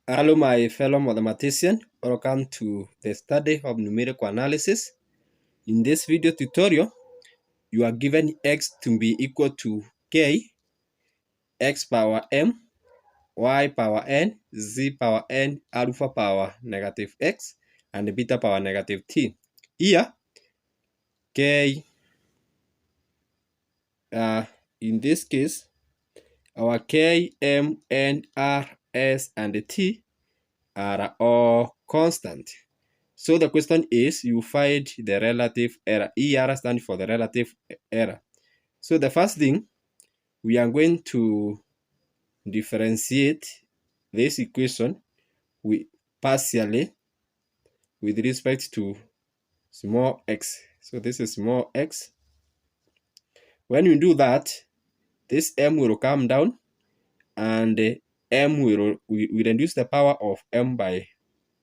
Hello, my fellow mathematician. Welcome to the study of numerical analysis. In this video tutorial, you are given x to be equal to k, x power m, y power n, z power n, alpha power negative x, and beta power negative t. Here, k, in this case, our k, m, n, r, s, and t are all constant. So the question is, you find the relative error. ER stands for the relative error. So the first thing, we are going to differentiate this equation partially with respect to small x. So this is small x. When you do that, this m will come down, and m will reduce the power of m by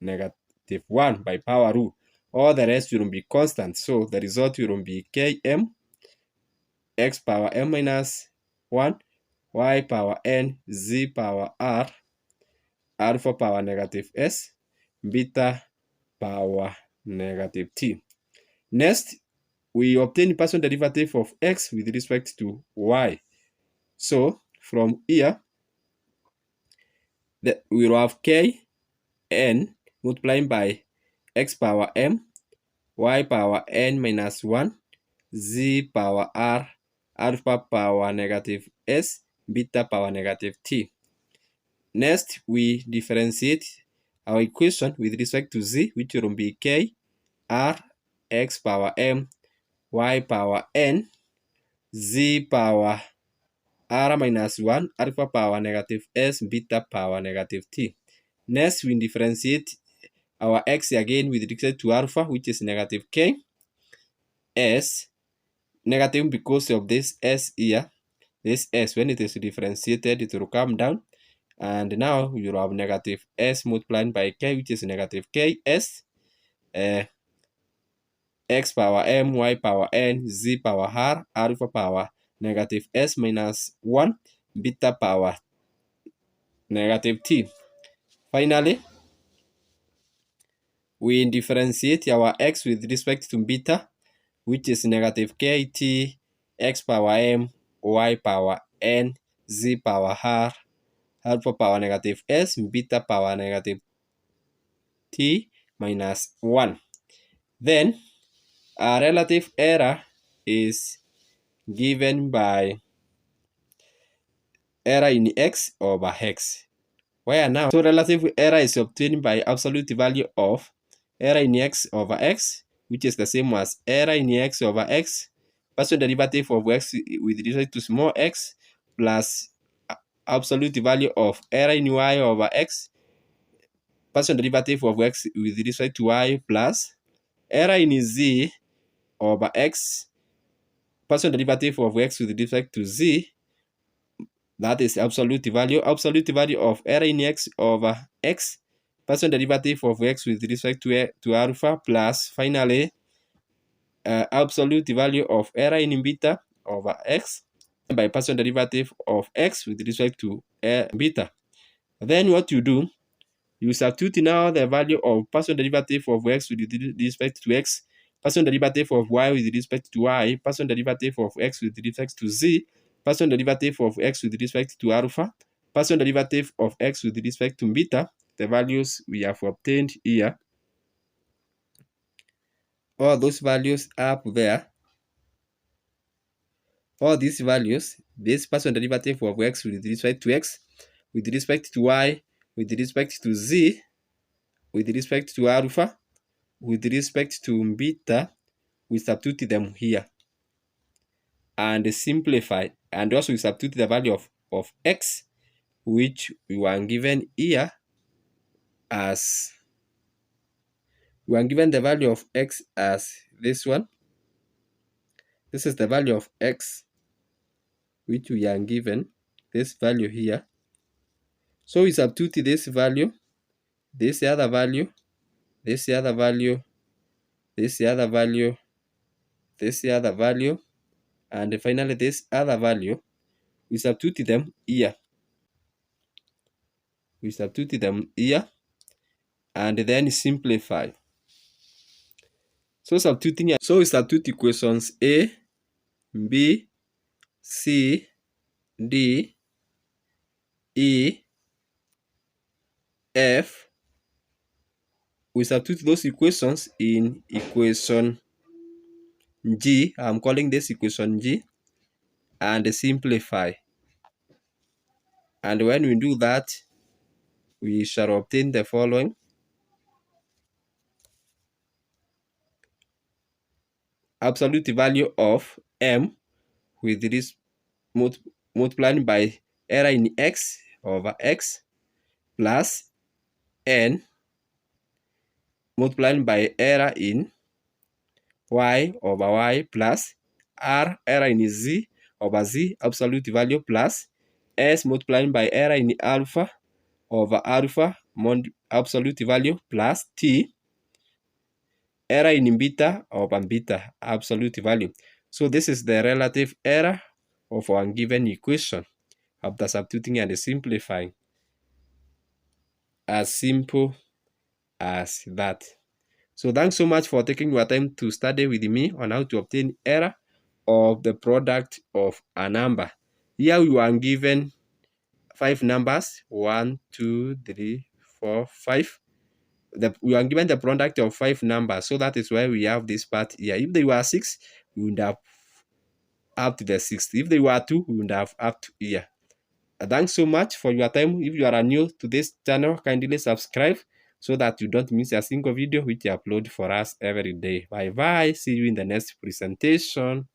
-1 by power rule. All the rest will be constant. So the result will be km x power m minus 1, y power n, z power r, alpha power negative s, beta power negative t. Next, we obtain partial derivative of x with respect to y. So from here, we will have k n multiplying by x power m, y power n minus 1, z power r, alpha power negative s, beta power negative t. Next, we differentiate our equation with respect to z, which will be k r x power m, y power n, z power r minus 1, alpha power negative s, beta power negative t. Next, we differentiate our x again with respect to alpha, which is negative k s, negative because of this s here. This s, when it is differentiated, it will come down. And now you have negative s multiplied by k, which is negative k s, x power m, y power n, z power r, alpha power negative s minus 1, beta power negative t. Finally, we differentiate our x with respect to beta, which is negative kt, x power m, y power n, z power r, alpha power negative s, beta power negative t minus 1. Then, our relative error is given by error in x over x. Where now, so relative error is obtained by absolute value of error in x over x, which is the same as error in x over x, partial derivative of x with respect to small x, plus absolute value of error in y over x, partial derivative of x with respect to y, plus error in z over x, partial derivative of x with respect to z, that is absolute value of error in x over x, partial derivative of x with respect to alpha, plus finally absolute value of error in beta over x by partial derivative of x with respect to beta. Then what you do, you substitute now the value of partial derivative of x with respect to x, partial derivative of y with respect to y, partial derivative of x with respect to z, partial derivative of x with respect to alpha, partial derivative of x with respect to beta, the values we have obtained here. All those values up there, all these values, this partial derivative of x with respect to x, with respect to y, with respect to z, with respect to alpha, with respect to beta, we substitute them here and simplify, and also we substitute the value of x, which we were given here as, we are given the value of x as this one. This is the value of x which we are given, this value here. So we substitute this value, this other value, this other value, this other value, this other value, and finally this other value. We substitute them here. We substitute them here and then simplify. So substituting here, so we substitute equations A, B, C, D, E, F. We substitute those equations in equation G. I'm calling this equation G, and simplify. And when we do that, we shall obtain the following. Absolute value of M with this multiplying by error in X over X plus N multiplying by error in Y over Y plus R error in Z over Z absolute value plus S multiplying by error in alpha over alpha absolute value plus T error in beta over beta absolute value. So this is the relative error of our given equation after substituting and simplifying. As simple as that. So thanks so much for taking your time to study with me on how to obtain error of the product of a number. Here we are given 5 numbers, 1, 2, 3, 4, 5. We are given the product of 5 numbers, so that is why we have this part here. If they were 6, we would have up to the 6th. If they were 2, we would have up to here. Thanks so much for your time. If you are new to this channel, kindly subscribe so that you don't miss a single video which I upload for us every day. Bye bye. See you in the next presentation.